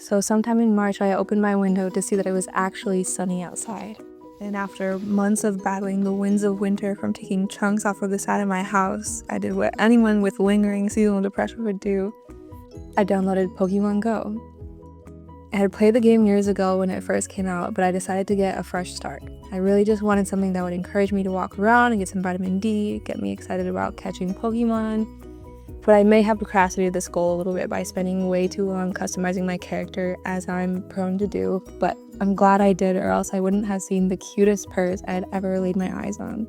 So sometime in March, I opened my window to see that it was actually sunny outside. And after months of battling the winds of winter from taking chunks off of the side of my house, I did what anyone with lingering seasonal depression would do. I downloaded Pokemon Go. I had played the game years ago when it first came out, but I decided to get a fresh start. I really just wanted something that would encourage me to walk around and get some vitamin D, get me excited about catching Pokemon. But I may have procrastinated this goal a little bit by spending way too long customizing my character, as I'm prone to do, but I'm glad I did, or else I wouldn't have seen the cutest purse I had ever laid my eyes on.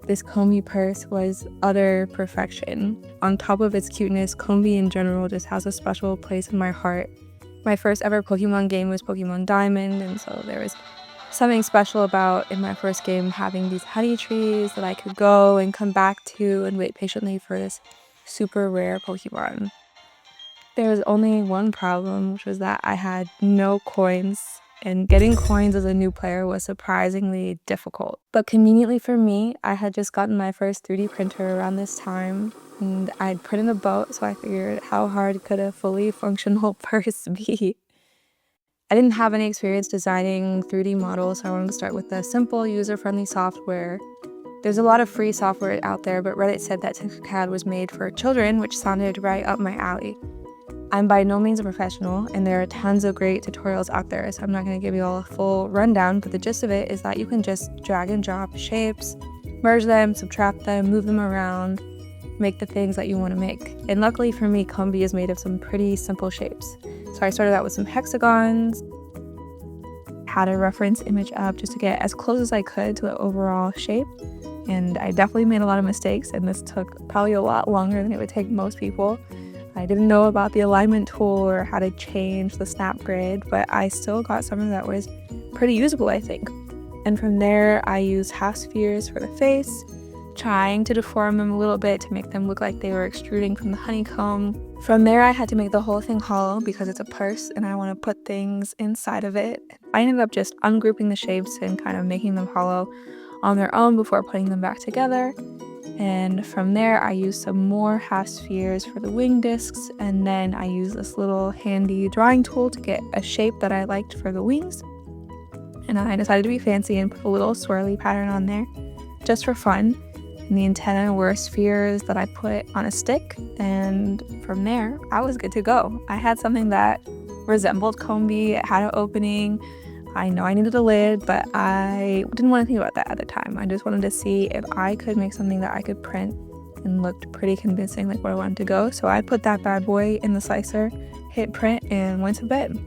This Combee purse was utter perfection. On top of its cuteness, Combee in general just has a special place in my heart. My first ever Pokemon game was Pokemon Diamond, and so there was something special about, in my first game, having these honey trees that I could go and come back to and wait patiently for this super rare Pokemon. There was only one problem, which was that I had no coins, and getting coins as a new player was surprisingly difficult. But conveniently for me, I had just gotten my first 3D printer around this time, and I'd printed a boat, so I figured, how hard could a fully functional purse be? I didn't have any experience designing 3D models, so I wanted to start with a simple, user-friendly software. There's a lot of free software out there, but Reddit said that TinkerCAD was made for children, which sounded right up my alley. I'm by no means a professional, and there are tons of great tutorials out there, so I'm not going to give you all a full rundown, but the gist of it is that you can just drag and drop shapes, merge them, subtract them, move them around, make the things that you want to make. And luckily for me, Combee is made of some pretty simple shapes. So I started out with some hexagons, had a reference image up just to get as close as I could to the overall shape. And I definitely made a lot of mistakes, and this took probably a lot longer than it would take most people. I didn't know about the alignment tool or how to change the snap grid, but I still got something that was pretty usable, I think. And from there, I used half spheres for the face, trying to deform them a little bit to make them look like they were extruding from the honeycomb. From there, I had to make the whole thing hollow because it's a purse and I want to put things inside of it. I ended up just ungrouping the shapes and kind of making them hollow on their own before putting them back together. And from there, I used some more half spheres for the wing discs, and then I used this little handy drawing tool to get a shape that I liked for the wings. And I decided to be fancy and put a little swirly pattern on there just for fun. And the antennae were spheres that I put on a stick, and from there, I was good to go. I had something that resembled Combee. It had an opening. I know I needed a lid, but I didn't want to think about that at the time. I just wanted to see if I could make something that I could print and looked pretty convincing, like where I wanted to go. So I put that bad boy in the slicer, hit print, and went to bed.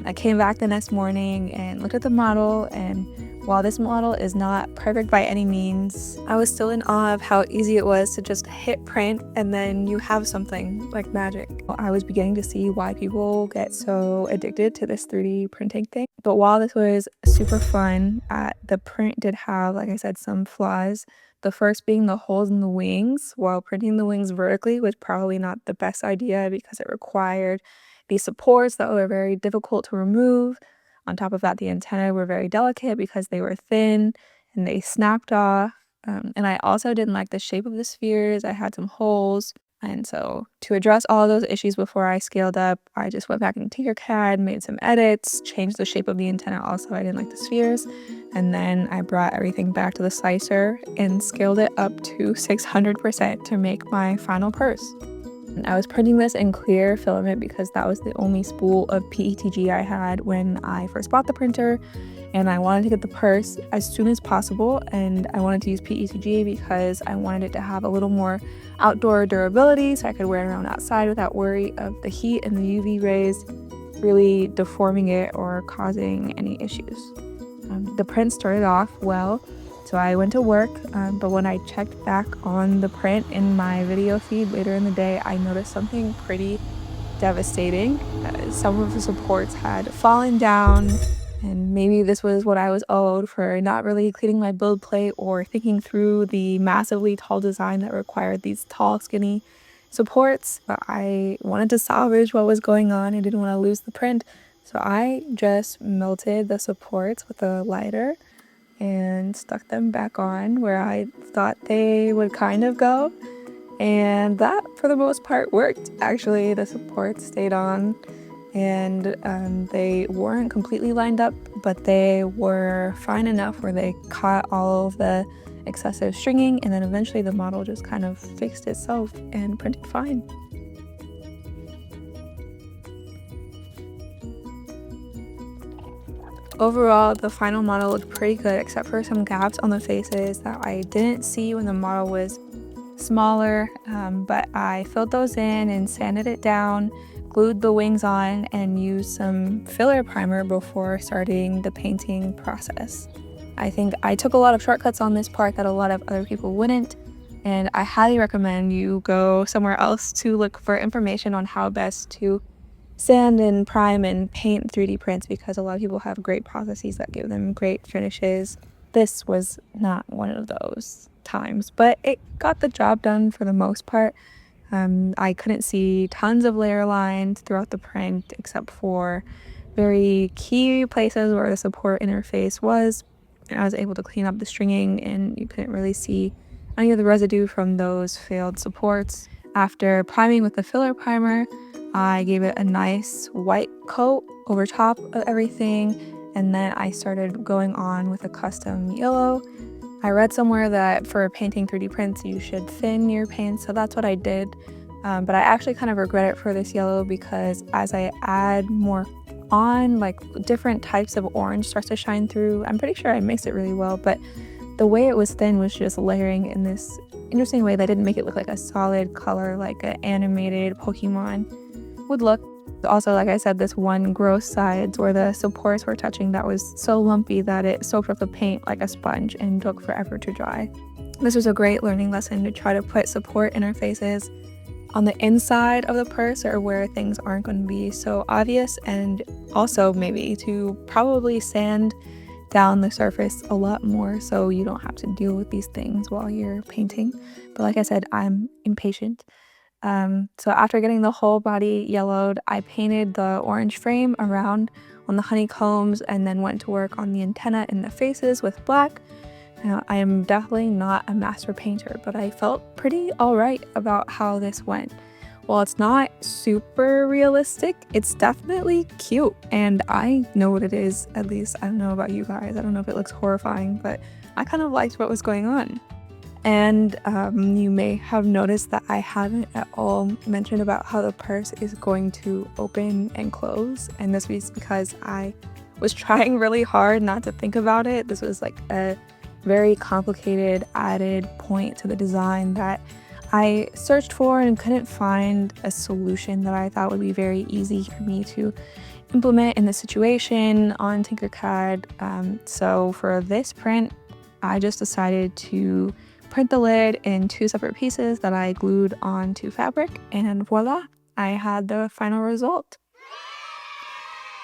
I came back the next morning and looked at the model, and while this model is not perfect by any means, I was still in awe of how easy it was to just hit print and then you have something like magic. I was beginning to see why people get so addicted to this 3D printing thing. But while this was super fun, the print did have, like I said, some flaws. The first being the holes in the wings. While printing the wings vertically was probably not the best idea because it required these supports that were very difficult to remove. On top of that, the antennae were very delicate because they were thin and they snapped off. And I also didn't like the shape of the spheres. I had some holes. And so to address all those issues before I scaled up, I just went back into TinkerCAD, made some edits, changed the shape of the antenna also. I didn't like the spheres. And then I brought everything back to the slicer and scaled it up to 600% to make my final purse. I was printing this in clear filament because that was the only spool of PETG I had when I first bought the printer, and I wanted to get the purse as soon as possible, and I wanted to use PETG because I wanted it to have a little more outdoor durability so I could wear it around outside without worry of the heat and the UV rays really deforming it or causing any issues. The print started off well. So I went to work, but when I checked back on the print in my video feed later in the day, I noticed something pretty devastating. Some of the supports had fallen down, and maybe this was what I was owed for not really cleaning my build plate or thinking through the massively tall design that required these tall, skinny supports. But I wanted to salvage what was going on. I didn't want to lose the print. So I just melted the supports with a lighter and stuck them back on where I thought they would kind of go, and that for the most part worked. Actually, the support stayed on and they weren't completely lined up, but they were fine enough where they caught all of the excessive stringing, and then eventually the model just kind of fixed itself and printed fine. Overall, the final model looked pretty good except for some gaps on the faces that I didn't see when the model was smaller, but I filled those in and sanded it down, glued the wings on, and used some filler primer before starting the painting process. I think I took a lot of shortcuts on this part that a lot of other people wouldn't, and I highly recommend you go somewhere else to look for information on how best to sand and prime and paint 3D prints, because a lot of people have great processes that give them great finishes. This was not one of those times, but it got the job done for the most part. I couldn't see tons of layer lines throughout the print except for very key places where the support interface was. I was able to clean up the stringing and you couldn't really see any of the residue from those failed supports. After priming with the filler primer, I gave it a nice white coat over top of everything, and then I started going on with a custom yellow. I read somewhere that for painting 3D prints you should thin your paint, so that's what I did. But I actually kind of regret it for this yellow because as I add more on, like different types of orange starts to shine through. I'm pretty sure I mixed it really well, but the way it was thin was just layering in this interesting way that didn't make it look like a solid color like an animated Pokemon would look. Also, like I said, this one gross sides where the supports were touching that was so lumpy that it soaked up the paint like a sponge and took forever to dry. This was a great learning lesson to try to put support interfaces on the inside of the purse or where things aren't going to be so obvious, and also maybe to probably sand down the surface a lot more so you don't have to deal with these things while you're painting. But like I said, I'm impatient. So after getting the whole body yellowed, I painted the orange frame around on the honeycombs and then went to work on the antenna and the faces with black. Now, I am definitely not a master painter, but I felt pretty alright about how this went. While it's not super realistic, it's definitely cute, and I know what it is. At least I don't know about you guys. I don't know if it looks horrifying, but I kind of liked what was going on. And you may have noticed that I haven't at all mentioned about how the purse is going to open and close, and this was because I was trying really hard not to think about it. This was like a very complicated added point to the design that I searched for and couldn't find a solution that I thought would be very easy for me to implement in the situation on Tinkercad. So for this print, I just decided to print the lid in two separate pieces that I glued onto fabric, and voila, I had the final result.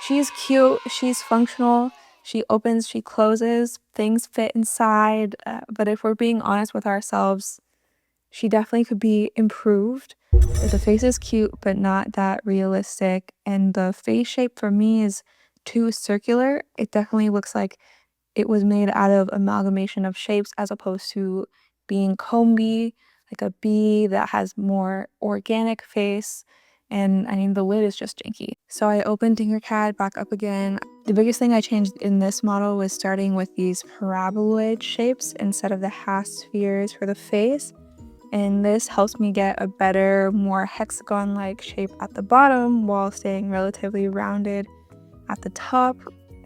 She's cute, she's functional, she opens, she closes, things fit inside, but if we're being honest with ourselves, she definitely could be improved. The face is cute, but not that realistic, and the face shape for me is too circular. It definitely looks like it was made out of amalgamation of shapes as opposed to being Combee, like a bee that has more organic face. And I mean, the lid is just janky. So I opened Tinkercad back up again. The biggest thing I changed in this model was starting with these paraboloid shapes instead of the half spheres for the face. And this helps me get a better, more hexagon-like shape at the bottom while staying relatively rounded at the top.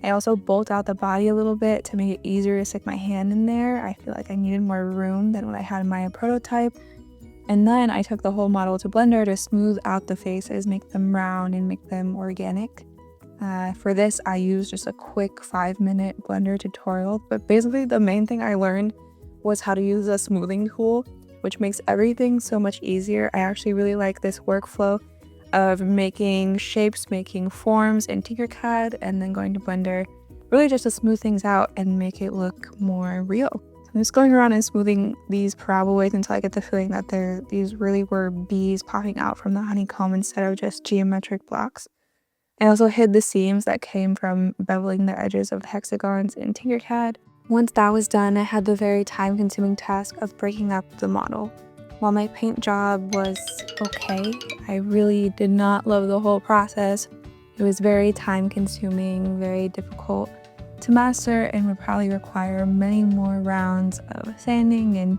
I also bolt out the body a little bit to make it easier to stick my hand in there. I feel like I needed more room than what I had in my prototype. And then I took the whole model to Blender to smooth out the faces, make them round and make them organic. For this, I used just a quick 5-minute Blender tutorial, but basically the main thing I learned was how to use a smoothing tool, which makes everything so much easier. I actually really like this workflow of making shapes, making forms in Tinkercad, and then going to Blender, really just to smooth things out and make it look more real. I'm just going around and smoothing these paraboloids until I get the feeling that these really were bees popping out from the honeycomb instead of just geometric blocks. I also hid the seams that came from beveling the edges of the hexagons in Tinkercad. Once that was done, I had the very time-consuming task of breaking up the model. While my paint job was okay, I really did not love the whole process. It was very time consuming, very difficult to master, and would probably require many more rounds of sanding and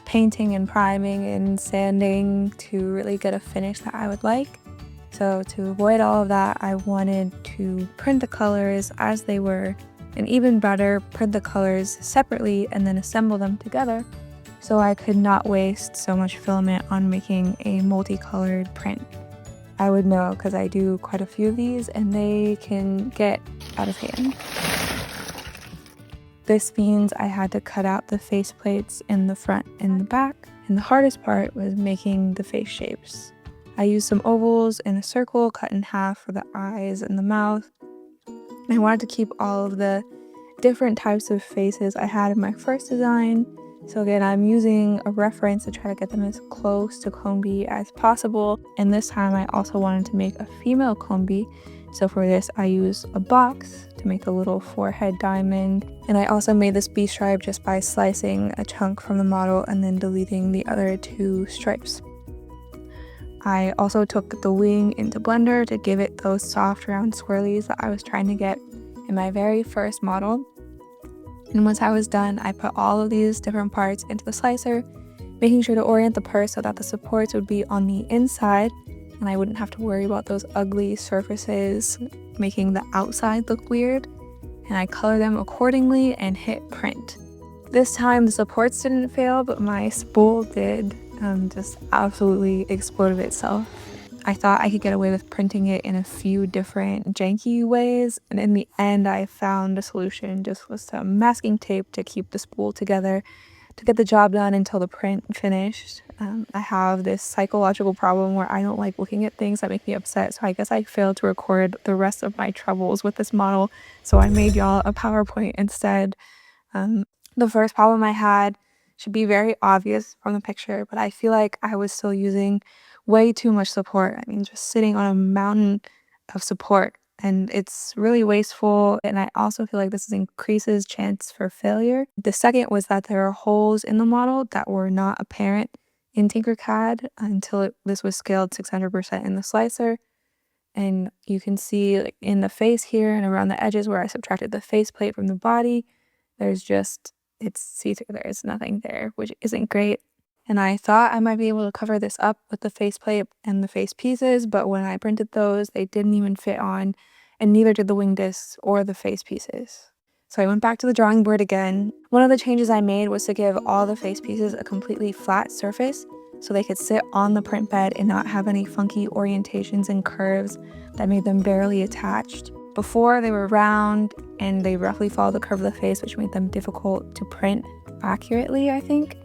painting and priming and sanding to really get a finish that I would like. So to avoid all of that, I wanted to print the colors as they were, and even better, print the colors separately and then assemble them together so I could not waste so much filament on making a multicolored print. I would know because I do quite a few of these and they can get out of hand. This means I had to cut out the face plates in the front and the back, and the hardest part was making the face shapes. I used some ovals and a circle cut in half for the eyes and the mouth. I wanted to keep all of the different types of faces I had in my first design. So again, I'm using a reference to try to get them as close to Combee as possible. And this time I also wanted to make a female Combee. So for this, I used a box to make the little forehead diamond. And I also made this bee stripe just by slicing a chunk from the model and then deleting the other two stripes. I also took the wing into Blender to give it those soft round swirlies that I was trying to get in my very first model. And once I was done, I put all of these different parts into the slicer, making sure to orient the purse so that the supports would be on the inside and I wouldn't have to worry about those ugly surfaces making the outside look weird. And I color them accordingly and hit print. This time the supports didn't fail, but my spool did. Just absolutely exploded itself. I thought I could get away with printing it in a few different janky ways, and in the end I found a solution just with some masking tape to keep the spool together to get the job done until the print finished. I have this psychological problem where I don't like looking at things that make me upset, so I guess I failed to record the rest of my troubles with this model, so I made y'all a PowerPoint instead. The first problem I had should be very obvious from the picture, but I feel like I was still using way too much support. I mean, just sitting on a mountain of support, and it's really wasteful, and I also feel like this increases chance for failure. The second was that there are holes in the model that were not apparent in Tinkercad until this was scaled 600% in the slicer. And you can see like in the face here and around the edges where I subtracted the faceplate from the body, it's see-through, there's nothing there, which isn't great. And I thought I might be able to cover this up with the faceplate and the face pieces, but when I printed those, they didn't even fit on, and neither did the wing discs or the face pieces. So I went back to the drawing board again. One of the changes I made was to give all the face pieces a completely flat surface so they could sit on the print bed and not have any funky orientations and curves that made them barely attached. Before, they were round and they roughly followed the curve of the face, which made them difficult to print accurately, I think.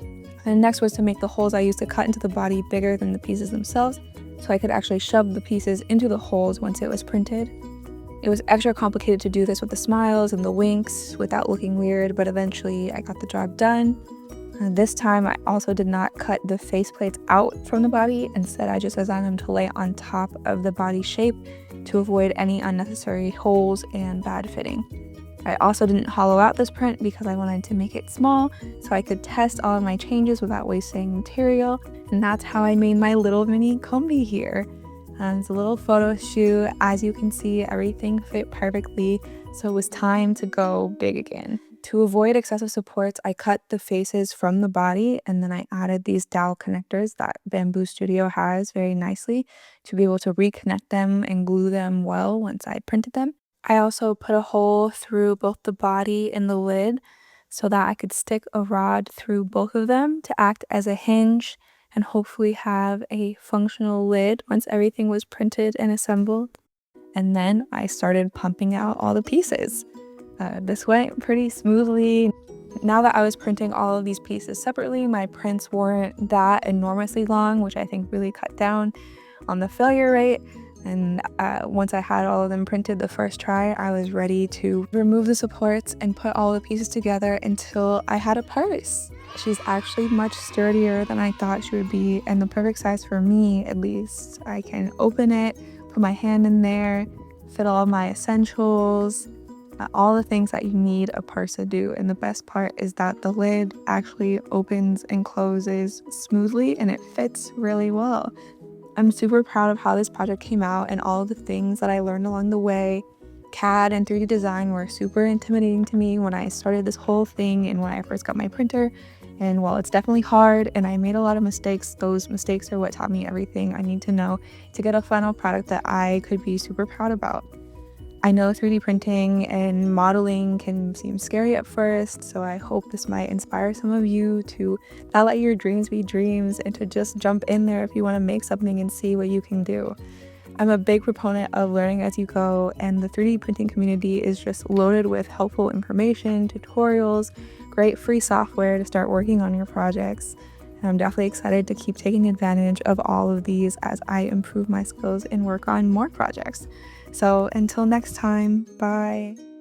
And next was to make the holes I used to cut into the body bigger than the pieces themselves, so I could actually shove the pieces into the holes once it was printed. It was extra complicated to do this with the smiles and the winks without looking weird, but eventually I got the job done. And this time I also did not cut the faceplates out from the body. Instead, I just designed them to lay on top of the body shape to avoid any unnecessary holes and bad fitting. I also didn't hollow out this print because I wanted to make it small so I could test all of my changes without wasting material, and that's how I made my little mini Combee here. It's a little photo shoot. As you can see, everything fit perfectly, so it was time to go big again. To avoid excessive supports, I cut the faces from the body, and then I added these dowel connectors that Bamboo Studio has very nicely to be able to reconnect them and glue them well once I printed them. I also put a hole through both the body and the lid so that I could stick a rod through both of them to act as a hinge and hopefully have a functional lid once everything was printed and assembled. And then I started pumping out all the pieces. This went pretty smoothly. Now that I was printing all of these pieces separately, my prints weren't that enormously long, which I think really cut down on the failure rate. And once I had all of them printed the first try, I was ready to remove the supports and put all the pieces together until I had a purse. She's actually much sturdier than I thought she would be, and the perfect size for me, at least. I can open it, put my hand in there, fit all of my essentials, all the things that you need a purse to do. And the best part is that the lid actually opens and closes smoothly and it fits really well. I'm super proud of how this project came out and all of the things that I learned along the way. CAD and 3D design were super intimidating to me when I started this whole thing and when I first got my printer. And while it's definitely hard and I made a lot of mistakes, those mistakes are what taught me everything I need to know to get a final product that I could be super proud about. I know 3D printing and modeling can seem scary at first, so I hope this might inspire some of you to not let your dreams be dreams and to just jump in there if you want to make something and see what you can do. I'm a big proponent of learning as you go, and the 3D printing community is just loaded with helpful information, tutorials, great free software to start working on your projects. And I'm definitely excited to keep taking advantage of all of these as I improve my skills and work on more projects. So until next time, bye.